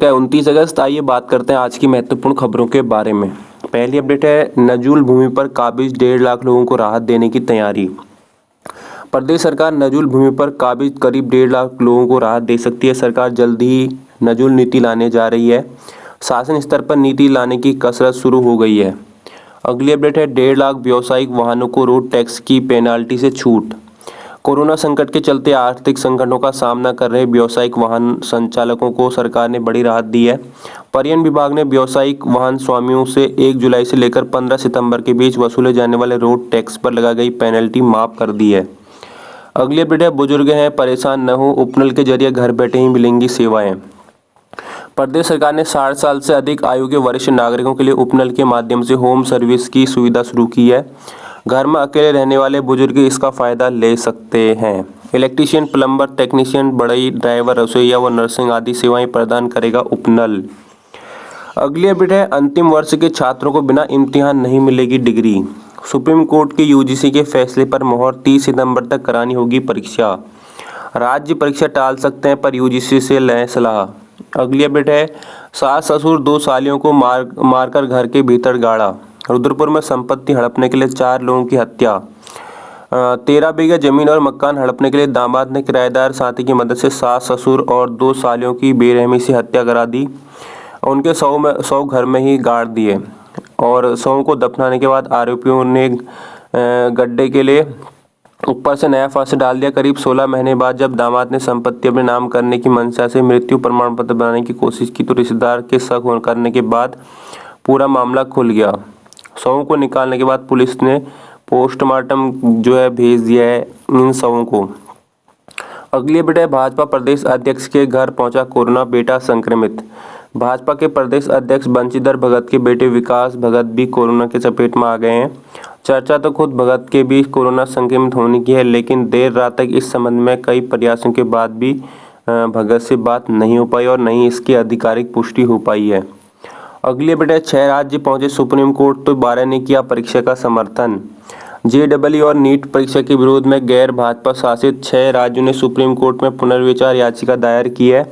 का है 29 अगस्त। आइए बात करते हैं आज की महत्वपूर्ण खबरों के बारे में। पहली अपडेट है, नजूल भूमि पर काबिज 1.5 लाख लोगों को राहत देने की तैयारी। प्रदेश सरकार नजूल भूमि पर काबिज करीब 1.5 लाख लोगों को राहत दे सकती है। सरकार जल्द ही नजूल नीति लाने जा रही है। शासन स्तर पर नीति लाने की कसरत शुरू हो गई है। अगली अपडेट है, 1.5 लाख व्यावसायिक वाहनों को रोड टैक्स की पेनाल्टी से छूट। कोरोना संकट के चलते आर्थिक संकटों का सामना कर रहे व्यावसायिक वाहन संचालकों को सरकार ने बड़ी राहत दी है। परिवहन विभाग ने व्यावसायिक वाहन स्वामियों से 1 जुलाई से लेकर 15 सितंबर के बीच वसूले जाने वाले रोड टैक्स पर लगाई गई पेनल्टी माफ कर दी है। अगली अपडेट है, बुजुर्ग हैं परेशान न हो, उपनल के जरिए घर बैठे ही मिलेंगी सेवाएं। प्रदेश सरकार ने 60 साल से अधिक आयु के वरिष्ठ नागरिकों के लिए उपनल के माध्यम से होम सर्विस की सुविधा शुरू की है। घर में अकेले रहने वाले बुजुर्ग इसका फायदा ले सकते हैं। इलेक्ट्रीशियन, प्लम्बर, टेक्नीशियन, बढ़ई, ड्राइवर, रसोईया व नर्सिंग आदि सेवाएं प्रदान करेगा उपनल। अगली अपडेट है, अंतिम वर्ष के छात्रों को बिना इम्तिहान नहीं मिलेगी डिग्री। सुप्रीम कोर्ट के यूजीसी के फैसले पर मोहर, 30 सितंबर तक करानी होगी परीक्षा। राज्य परीक्षा टाल सकते हैं पर यूजीसी से लें सलाह। अगली अपडेट है, सास ससुर 2 सालियों को मारकर घर के भीतर गाड़ा। रुद्रपुर में संपत्ति हड़पने के लिए 4 लोगों की हत्या। 13 बीघा जमीन और मकान हड़पने के लिए दामाद ने किराएदार साथी की मदद से सास ससुर और 2 सालियों की बेरहमी से हत्या करा दी। उनके शव घर में ही गाड़ दिए और शव को दफनाने के बाद आरोपियों ने गड्ढे के लिए ऊपर से नया फर्श डाल दिया। करीब 16 महीने बाद जब दामाद ने संपत्ति अपने नाम करने की मंशा से मृत्यु प्रमाण पत्र बनाने की कोशिश की तो रिश्तेदार के शक करने के बाद पूरा मामला खुल गया। शवों को निकालने के बाद पुलिस ने पोस्टमार्टम भेज दिया है इन शवों को। अगली अपडेट है, भाजपा प्रदेश अध्यक्ष के घर पहुंचा कोरोना, बेटा संक्रमित। भाजपा के प्रदेश अध्यक्ष बंशीधर भगत के बेटे विकास भगत भी कोरोना के चपेट में आ गए हैं। चर्चा तो खुद भगत के भी कोरोना संक्रमित होने की है, लेकिन देर रात तक इस संबंध में कई प्रयासों के बाद भी भगत से बात नहीं हो पाई और न ही इसकी आधिकारिक पुष्टि हो पाई है। अगली अपडेट है, 6 राज्य पहुंचे सुप्रीम कोर्ट तो 12 ने किया परीक्षा का समर्थन। जेईई और नीट परीक्षा के विरोध में गैर भाजपा शासित 6 राज्यों ने सुप्रीम कोर्ट में पुनर्विचार याचिका दायर की है।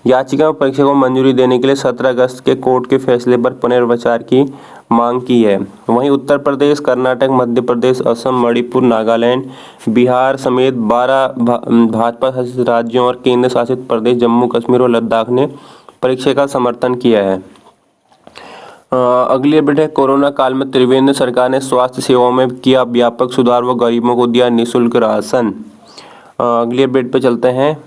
याचिका में परीक्षा को मंजूरी देने के लिए 17 अगस्त के कोर्ट के फैसले पर पुनर्विचार की मांग की है। वहीं उत्तर प्रदेश, कर्नाटक, मध्य प्रदेश, असम, मणिपुर, नागालैंड, बिहार समेत 12 भाजपा शासित राज्यों और केंद्र शासित प्रदेश जम्मू कश्मीर और लद्दाख ने परीक्षा का समर्थन किया है। अगली अपडेट है, कोरोना काल में त्रिवेंद्र सरकार ने स्वास्थ्य सेवाओं में किया व्यापक सुधार व गरीबों को दिया निःशुल्क राशन। अगली अपडेट पे चलते हैं।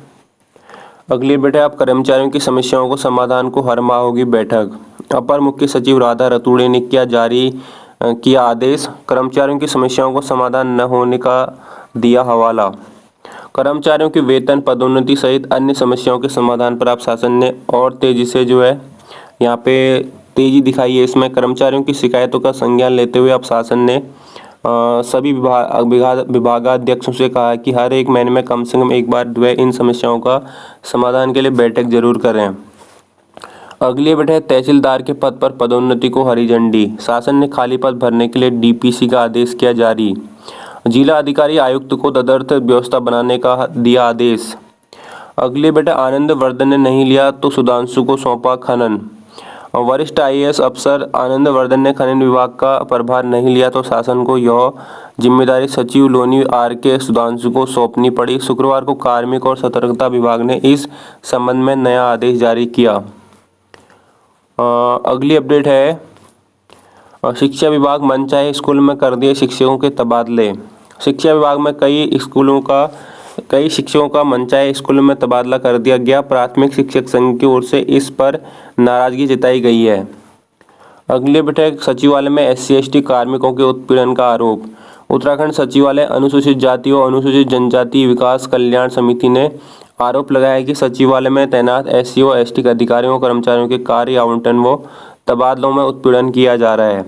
अगली अपडेट है, अब कर्मचारियों की समस्याओं को समाधान को हर माह होगी बैठक। अपर मुख्य सचिव राधा रतूड़े ने किया आदेश। कर्मचारियों की समस्याओं को समाधान न होने का दिया हवाला। कर्मचारियों के वेतन, पदोन्नति सहित अन्य समस्याओं के समाधान पर अब शासन ने और तेजी से यहाँ पे तेजी दिखाई है। इसमें कर्मचारियों की शिकायतों का संज्ञान लेते हुए अब शासन ने सभी विभागाध्यक्षों से कहा है कि हर 1 महीने में कम से कम एक बार वे इन समस्याओं का समाधान के लिए बैठक जरूर करें। अगली अपडेट है, तहसीलदार के पद पर पदोन्नति को हरी झंडी। शासन ने खाली पद भरने के लिए डीपीसी का आदेश किया जारी। जिला अधिकारी आयुक्त को तदर्थ व्यवस्था बनाने का दिया आदेश। अगली अपडेट, आनंद वर्धन ने नहीं लिया तो सुधांशु को सौंपा खनन। वरिष्ठ आईएएस अफसर आनंद वर्धन ने खनन विभाग का प्रभार नहीं लिया तो शासन को यह जिम्मेदारी सचिव लोनी आर.के. सुधांशु को सौंपनी पड़ी। शुक्रवार को कार्मिक और सतर्कता विभाग ने इस संबंध में नया आदेश जारी किया। अगली अपडेट है, शिक्षा विभाग मनचाहे स्कूल में कर दिए शिक्षकों के तबादले। शिक्षा विभाग में कई शिक्षकों का मनचाहे स्कूल में तबादला कर दिया गया। प्राथमिक शिक्षक संघ की ओर से इस पर नाराजगी जताई गई है। अगले बैठक, सचिवालय में SC/ST कार्मिकों के उत्पीड़न का आरोप। उत्तराखंड सचिवालय अनुसूचित जाति और अनुसूचित जनजाति विकास कल्याण समिति ने आरोप लगाया कि सचिवालय में तैनात SC और ST अधिकारियों और कर्मचारियों के कार्य आवंटन व तबादलों में उत्पीड़न किया जा रहा है।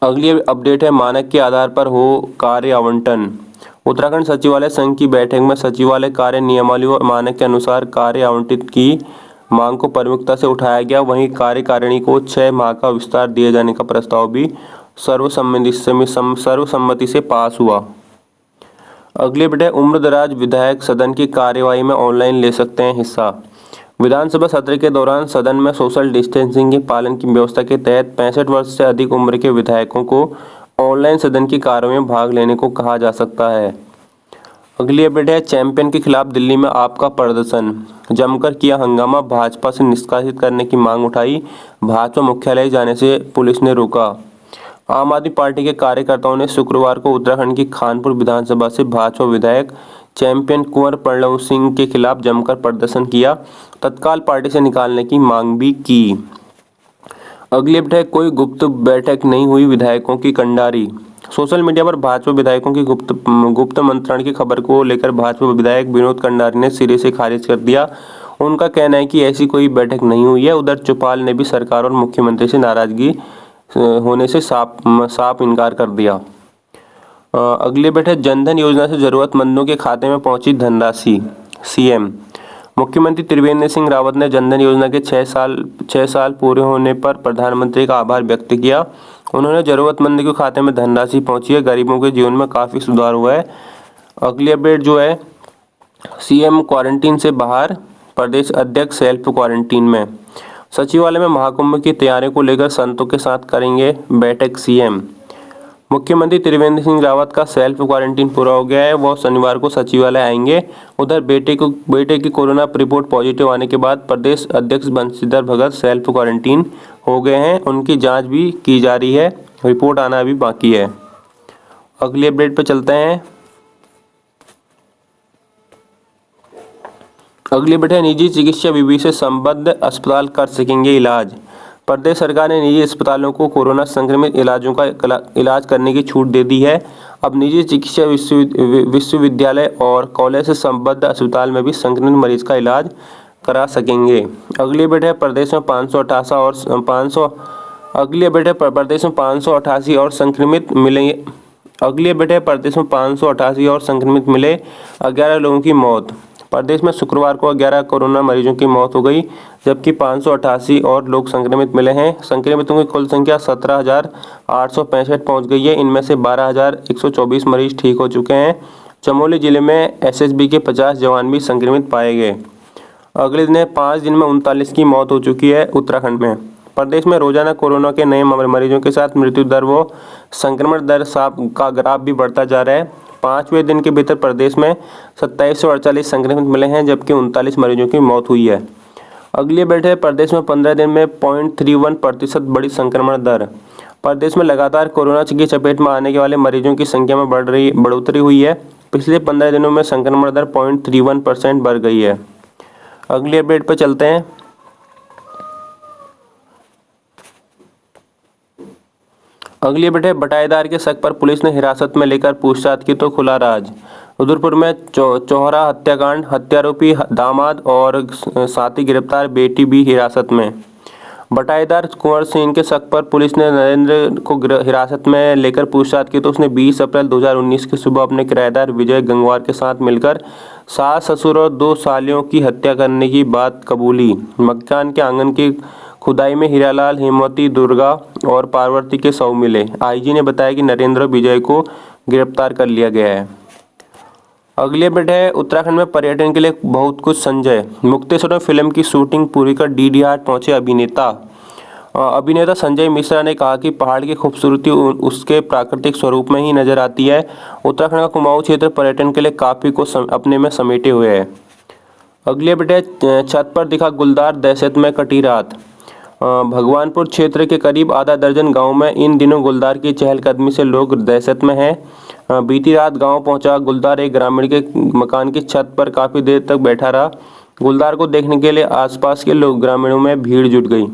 अगली अपडेट है, मानक के आधार पर हो कार्य आवंटन। उत्तराखंड सचिवालय संघ की बैठक में सचिवालय कार्य नियमावली और मानक के अनुसार कार्य आवंटित की मांग को प्रमुखता से उठाया गया। वहीं कार्यकारिणी को 6 माह का विस्तार दिए जाने का प्रस्ताव भी सर्वसम्मति से पास हुआ। अगले अपडेट, उम्रदराज विधायक सदन की कार्यवाही में ऑनलाइन ले सकते हैं हिस्सा। विधानसभा सत्र के दौरान सदन में सोशल डिस्टेंसिंग के पालन की व्यवस्था के तहत 65 वर्ष से अधिक उम्र के विधायकों को ऑनलाइन सदन की कार्यों में भाग लेने को कहा जा सकता है। अगली अपडेट है, चैंपियन के खिलाफ दिल्ली में आपका प्रदर्शन, जमकर किया हंगामा, भाजपा से निष्कासित करने की मांग उठाई, भाजपा मुख्यालय जाने से पुलिस ने रोका। आम आदमी पार्टी के कार्यकर्ताओं ने शुक्रवार को उत्तराखंड की खानपुर विधानसभा से भाजपा विधायक चैंपियन कुंवर प्रणव सिंह के खिलाफ जमकर प्रदर्शन किया, तत्काल पार्टी से निकालने की मांग भी की। अगली अपडेट है, कोई गुप्त बैठक नहीं हुई, विधायकों की कंडारी। सोशल मीडिया पर भाजपा विधायकों की गुप्त मंत्रण की खबर को लेकर भाजपा विधायक विनोद कंडारी ने सिरे से खारिज कर दिया। उनका कहना है कि ऐसी कोई बैठक नहीं हुई है। उधर चौपाल ने भी सरकार और मुख्यमंत्री से नाराजगी होने से साफ इनकार कर दिया। अगली बैठक, जनधन योजना से जरूरतमंदों के खाते में पहुंची धनराशि, सीएम। मुख्यमंत्री त्रिवेंद्र सिंह रावत ने जनधन योजना के 6 साल पूरे होने पर प्रधानमंत्री का आभार व्यक्त किया। उन्होंने जरूरतमंद के खाते में धनराशि पहुंची है, गरीबों के जीवन में काफ़ी सुधार हुआ है। अगली अपडेट जो है, सीएम क्वारंटीन से बाहर, प्रदेश अध्यक्ष सेल्फ क्वारंटीन में। सचिवालय में महाकुंभ की तैयारियों को लेकर संतों के साथ करेंगे बैठक सीएम। मुख्यमंत्री त्रिवेंद्र सिंह रावत का सेल्फ क्वारंटीन पूरा हो गया है, वह शनिवार को सचिवालय आएंगे। उधर बेटे की कोरोना रिपोर्ट पॉजिटिव आने के बाद प्रदेश अध्यक्ष बंशीधर भगत सेल्फ क्वारंटीन हो गए हैं, उनकी जांच भी की जा रही है, रिपोर्ट आना अभी बाकी है। अगली अपडेट पर चलते हैं। अगली अपडेट है, निजी चिकित्सा विधि से संबद्ध अस्पताल कर सकेंगे इलाज। प्रदेश सरकार ने निजी अस्पतालों को कोरोना संक्रमित इलाज करने की छूट दे दी है। अब निजी चिकित्सा विश्वविद्यालय और कॉलेज से संबद्ध अस्पताल में भी संक्रमित मरीज का इलाज करा सकेंगे। अगली अपडेट है, प्रदेश में 588 और संक्रमित मिलेंगे। अगली अपडेट है, प्रदेश में 588 और संक्रमित मिले, 11 लोगों की मौत। प्रदेश में शुक्रवार को 11 कोरोना मरीजों की मौत हो गई, जबकि 588 और लोग संक्रमित मिले हैं। संक्रमितों की कुल संख्या 17,865 पहुंच गई है। इनमें से 12,124 मरीज ठीक हो चुके हैं। चमोली जिले में एसएसबी के 50 जवान भी संक्रमित पाए गए। अगले दिन 5 दिन में 39 की मौत हो चुकी है उत्तराखंड में। प्रदेश में रोजाना कोरोना के नए मरीजों के साथ मृत्यु दर व संक्रमण दर का ग्राफ भी बढ़ता जा रहा है। 5वें दिन के भीतर प्रदेश में 2748 संक्रमित मिले हैं, जबकि 39 मरीजों की मौत हुई है। अगली अपडेट है, प्रदेश में 15 दिन में 0.31% बढ़ी संक्रमण दर। प्रदेश में लगातार कोरोना की चपेट में आने वाले मरीजों की संख्या में बढ़ोतरी हुई है। पिछले 15 दिनों में संक्रमण दर 0.31% बढ़ गई है। अगली अपडेट पर चलते हैं। अगली अपडेट है, बटाईदार के शक पर पुलिस ने हिरासत में लेकर पूछताछ की तो खुला राज। रुद्रपुर में चौहरा हत्याकांड, हत्यारोपी दामाद और साथी गिरफ्तार, बेटी भी हिरासत में। बटाईदार कुंवर सिंह के शक पर पुलिस ने नरेंद्र को हिरासत में लेकर पूछताछ की तो उसने 20 अप्रैल 2019 की सुबह अपने किराएदार विजय गंगवार के साथ मिलकर सास, ससुर और 2 सालियों की हत्या करने की बात कबूली। मकान के आंगन की खुदाई में हीरालाल, हेमवती, दुर्गा और पार्वती के शव मिले। आईजी ने बताया कि नरेंद्र और विजय को गिरफ्तार कर लिया गया है। अगली अपडेट है, उत्तराखंड में पर्यटन के लिए बहुत कुछ। संजय मुक्तेश्वर में फिल्म की शूटिंग पूरी कर डीडी हाट पहुंचे अभिनेता संजय मिश्रा ने कहा कि पहाड़ की खूबसूरती उसके प्राकृतिक स्वरूप में ही नजर आती है। उत्तराखंड का कुमाऊं क्षेत्र पर्यटन के लिए काफी को अपने में समेटे हुए है। अगली अपडेट है, छत पर दिखा गुलदार, दहशत में कटी रात। भगवानपुर क्षेत्र के करीब आधा दर्जन गांव में इन दिनों गुलदार की चहलकदमी से लोग दहशत में हैं। बीती रात गांव पहुंचा गुलदार एक ग्रामीण के मकान की छत पर काफ़ी देर तक बैठा रहा। गुलदार को देखने के लिए आसपास के लोग ग्रामीणों में भीड़ जुट गई।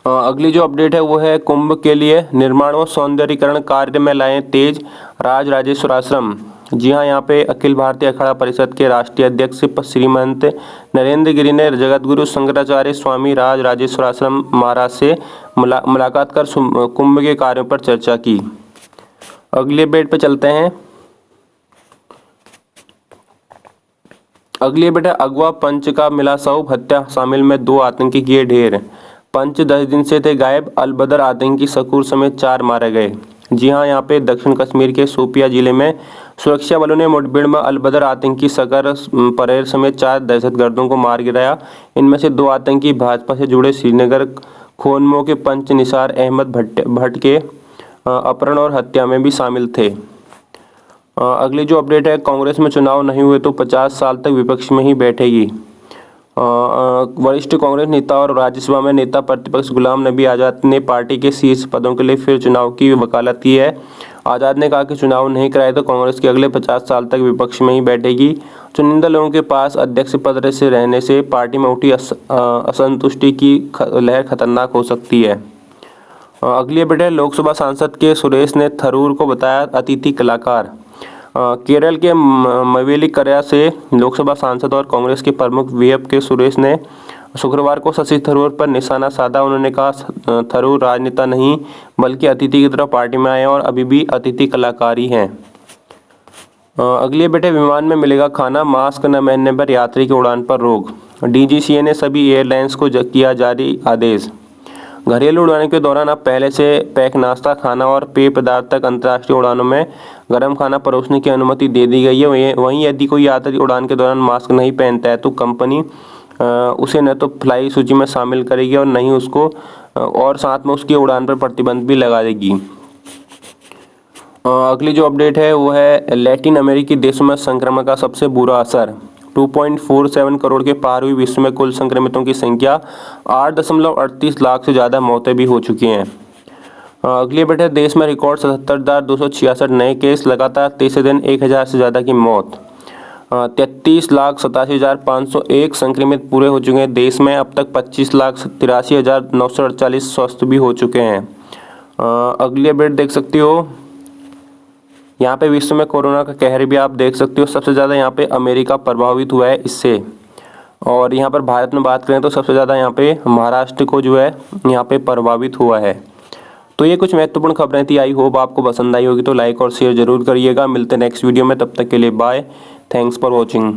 अगली जो अपडेट है वो है, कुंभ के लिए निर्माण व सौंदर्यीकरण कार्य में लाएं तेज, राज राजेश्वर आश्रम। जी हाँ, यहाँ पे अखिल भारतीय अखाड़ा परिषद के राष्ट्रीय अध्यक्ष श्रीमंत नरेंद्र गिरि ने जगतगुरु शंकराचार्य स्वामी राज राजेश्वर आश्रम महाराज से मुलाकात कर कुंभ के कार्यों पर चर्चा की। अगले अपडेट पे चलते हैं। अगली अपडेट, अगवा पंच का मिला शव, हत्या शामिल में 2 आतंकी किए ढेर। पंच 10 दिन से थे गायब, अलबदर आतंकी शकूर समेत 4 मारे गए। जी हाँ, यहाँ पे दक्षिण कश्मीर के शोपिया जिले में सुरक्षा बलों ने मुठभेड़ में अल-बदर आतंकी सगर परेर समेत 4 दहशतगर्दों को मार गिराया। इनमें से 2 आतंकी भाजपा से जुड़े श्रीनगर खोनमो के पंच निसार अहमद भट्ट के अपहरण और हत्या में भी शामिल थे। अगली जो अपडेट है, कांग्रेस में चुनाव नहीं हुए तो 50 साल तक विपक्ष में ही बैठेगी। वरिष्ठ कांग्रेस नेता और राज्यसभा में नेता प्रतिपक्ष गुलाम नबी आज़ाद ने पार्टी के शीर्ष पदों के लिए फिर चुनाव की वकालत की है। आज़ाद ने कहा कि चुनाव नहीं कराए तो कांग्रेस के अगले 50 साल तक विपक्ष में ही बैठेगी। चुनिंदा लोगों के पास अध्यक्ष पद से रहने से पार्टी में उठी असंतुष्टि की लहर खतरनाक हो सकती है। अगली अपडेट है, लोकसभा सांसद के सुरेश ने थरूर को बताया अतिथि कलाकार। केरल के मवेलिकरा से लोकसभा सांसद और कांग्रेस के प्रमुख वीएफ के सुरेश ने शुक्रवार को शशि थरूर पर निशाना साधा। उन्होंने कहा थरूर राजनेता नहीं बल्कि अतिथि की तरह पार्टी में आए और अभी भी अतिथि कलाकार ही हैं। अगली बेटे, विमान में मिलेगा खाना, मास्क न पहनने पर यात्री की उड़ान पर रोक। डीजीसीए ने सभी एयरलाइंस को किया जारी आदेश। घरेलू उड़ानों के दौरान अब पहले से पैक नाश्ता, खाना और पेय पदार्थ तक अंतर्राष्ट्रीय उड़ानों में गर्म खाना परोसने की अनुमति दे दी गई है। वहीं यदि कोई यात्री उड़ान के दौरान मास्क नहीं पहनता है तो कंपनी उसे न तो फ्लाई सूची में शामिल करेगी और न ही उसको और साथ में उसकी उड़ान पर प्रतिबंध भी लगा देगी। अगली जो अपडेट है वो है लैटिन अमेरिकी देशों में संक्रमण का सबसे बुरा असर। 2.47 करोड़ के पार हुई विश्व में कुल संक्रमितों की संख्या 8.38 लाख से ज़्यादा मौतें भी हो चुकी हैं। अगली अपडेट है, देश में रिकॉर्ड 77,266 नए केस, लगातार तीसरे दिन 1,000 से ज़्यादा की मौत। 33,87,501 संक्रमित पूरे हो चुके हैं देश में। अब तक 25,83,948 स्वस्थ भी हो चुके हैं। अगली अपडेट देख सकते हो, यहाँ पे विश्व में कोरोना का कहर भी आप देख सकते हो। सबसे ज़्यादा यहाँ पे अमेरिका प्रभावित हुआ है इससे, और यहाँ पर भारत में बात करें तो सबसे ज़्यादा यहाँ पे महाराष्ट्र को जो है यहाँ पे प्रभावित हुआ है। तो ये कुछ महत्वपूर्ण खबरें थी। आई होप आपको पसंद आई होगी, तो लाइक और शेयर जरूर करिएगा। मिलते हैं नेक्स्ट वीडियो में, तब तक के लिए बाय। Thanks for watching.